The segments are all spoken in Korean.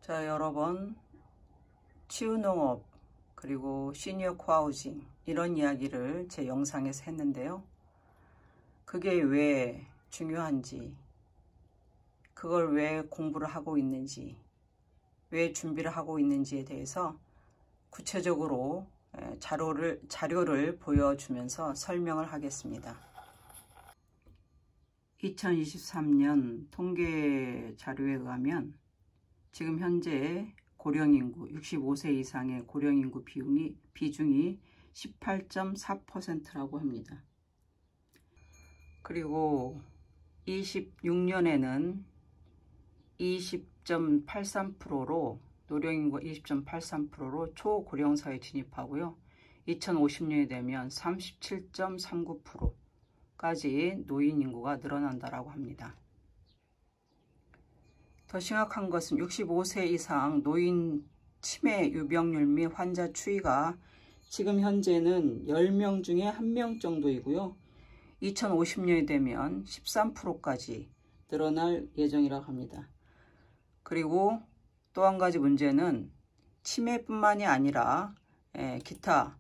자, 여러분, 치유농업 그리고 시니어 코하우징 이런 이야기를 제 영상에서 했는데요. 그게 왜 중요한지, 그걸 왜 공부를 하고 있는지, 왜 준비를 하고 있는지에 대해서 구체적으로 자료를 보여주면서 설명을 하겠습니다. 2023년 통계 자료에 의하면 지금 현재 고령인구 65세 이상의 고령인구 비중이 18.4%라고 합니다. 그리고 26년에는 20.83%로 노령인구가 20.83%로 초고령사에 진입하고요. 2050년이 되면 37.39%까지 노인 인구가 늘어난다고 합니다. 더 심각한 것은 65세 이상 노인 치매 유병률 및 환자 추이가 지금 현재는 10명 중에 1명 정도이고요. 2050년이 되면 13%까지 늘어날 예정이라고 합니다. 그리고 또 한 가지 문제는 치매뿐만이 아니라 기타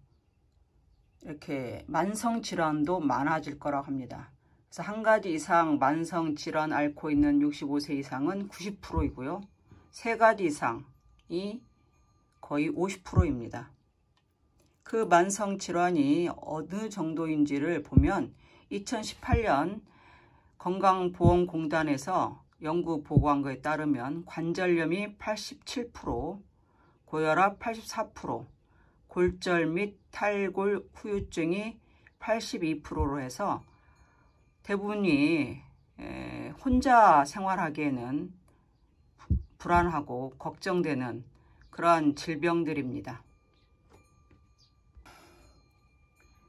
이렇게 만성질환도 많아질 거라고 합니다. 그래서 한 가지 이상 만성질환 앓고 있는 65세 이상은 90%이고요. 세 가지 이상이 거의 50%입니다. 그 만성질환이 어느 정도인지를 보면 2018년 건강보험공단에서 연구 보고한 것에 따르면 관절염이 87%, 고혈압 84%, 골절 및 탈골 후유증이 82%로 해서 대부분이 혼자 생활하기에는 불안하고 걱정되는 그러한 질병들입니다.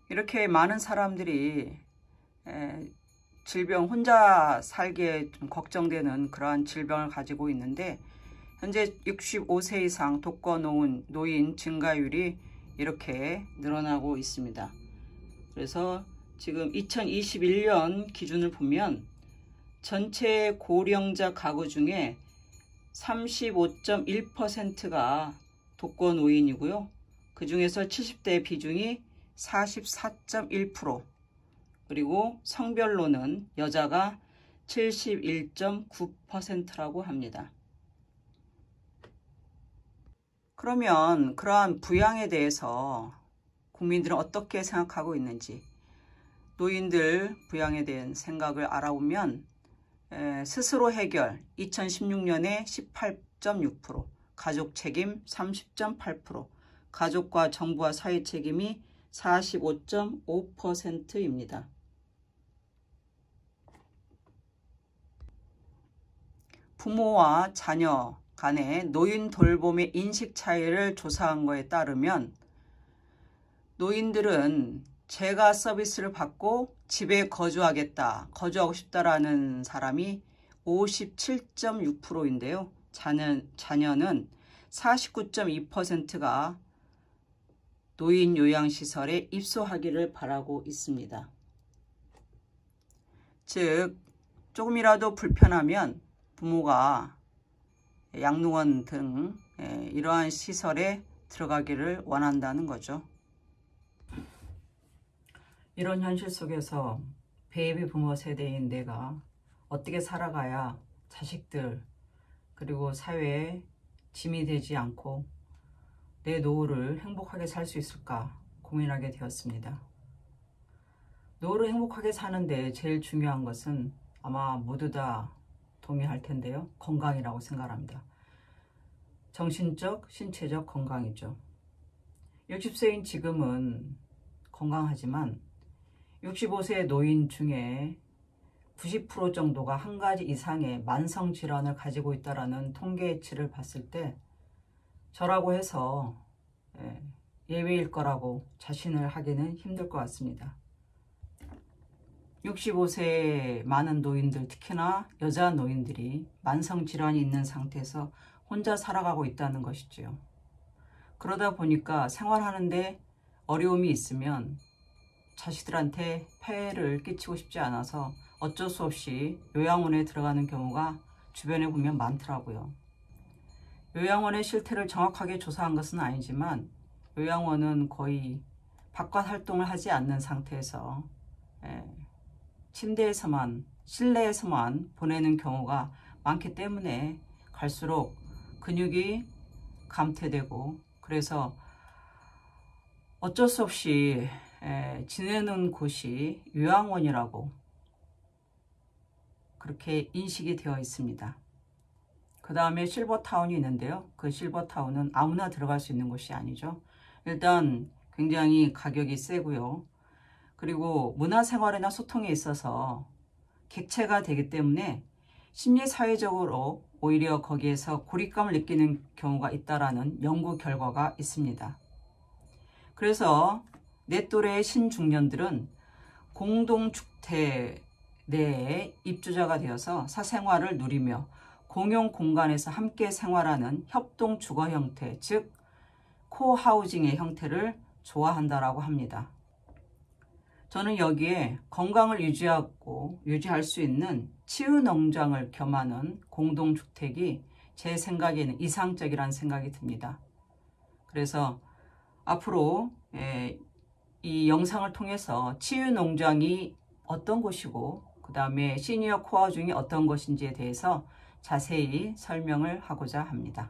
이렇게 많은 사람들이 혼자 살기에 좀 걱정되는 그러한 질병을 가지고 있는데 현재 65세 이상 독거노인 증가율이 이렇게 늘어나고 있습니다. 그래서 지금 2021년 기준을 보면 전체 고령자 가구 중에 35.1%가 독거노인이고요. 그 중에서 70대 비중이 44.1%, 그리고 성별로는 여자가 71.9%라고 합니다. 그러면 그러한 부양에 대해서 국민들은 어떻게 생각하고 있는지, 노인들 부양에 대한 생각을 알아보면 스스로 해결 2016년에 18.6%, 가족 책임 30.8%, 가족과 정부와 사회 책임이 45.5%입니다. 부모와 자녀 간의 노인 돌봄의 인식 차이를 조사한 것에 따르면 노인들은 제가 서비스를 받고 집에 거주하고 싶다라는 사람이 57.6%인데요. 자녀는 49.2%가 노인 요양시설에 입소하기를 바라고 있습니다. 즉, 조금이라도 불편하면 부모가 양로원 등 이러한 시설에 들어가기를 원한다는 거죠. 이런 현실 속에서 베이비 부모 세대인 내가 어떻게 살아가야 자식들 그리고 사회에 짐이 되지 않고 내 노후를 행복하게 살 수 있을까 고민하게 되었습니다. 노후를 행복하게 사는데 제일 중요한 것은 아마 모두 다 동의할 텐데요. 건강이라고 생각합니다. 정신적, 신체적 건강이죠. 60세인 지금은 건강하지만 65세 노인 중에 90% 정도가 한 가지 이상의 만성질환을 가지고 있다는 통계치를 봤을 때 저라고 해서 예외일 거라고 자신을 하기는 힘들 것 같습니다. 65세 많은 노인들, 특히나 여자 노인들이 만성질환이 있는 상태에서 혼자 살아가고 있다는 것이죠. 그러다 보니까 생활하는데 어려움이 있으면 자식들한테 폐해를 끼치고 싶지 않아서 어쩔 수 없이 요양원에 들어가는 경우가 주변에 보면 많더라고요. 요양원의 실태를 정확하게 조사한 것은 아니지만 요양원은 거의 바깥 활동을 하지 않는 상태에서 침대에서만, 실내에서만 보내는 경우가 많기 때문에 갈수록 근육이 감퇴되고, 그래서 어쩔 수 없이 지내는 곳이 요양원이라고 그렇게 인식이 되어 있습니다. 그 다음에 실버타운이 있는데요. 그 실버타운은 아무나 들어갈 수 있는 곳이 아니죠. 일단 굉장히 가격이 세고요. 그리고 문화생활이나 소통에 있어서 객체가 되기 때문에 심리사회적으로 오히려 거기에서 고립감을 느끼는 경우가 있다라는 연구 결과가 있습니다. 그래서 내 또래의 신중년들은 공동주택 내에 입주자가 되어서 사생활을 누리며 공용 공간에서 함께 생활하는 협동주거 형태, 즉 코하우징의 형태를 좋아한다라고 합니다. 저는 여기에 건강을 유지할 수 있는 치유농장을 겸하는 공동주택이 제 생각에는 이상적이라는 생각이 듭니다. 그래서 앞으로 이 영상을 통해서 치유농장이 어떤 곳이고 그 다음에 시니어 코하우징이 어떤 것인지에 대해서 자세히 설명을 하고자 합니다.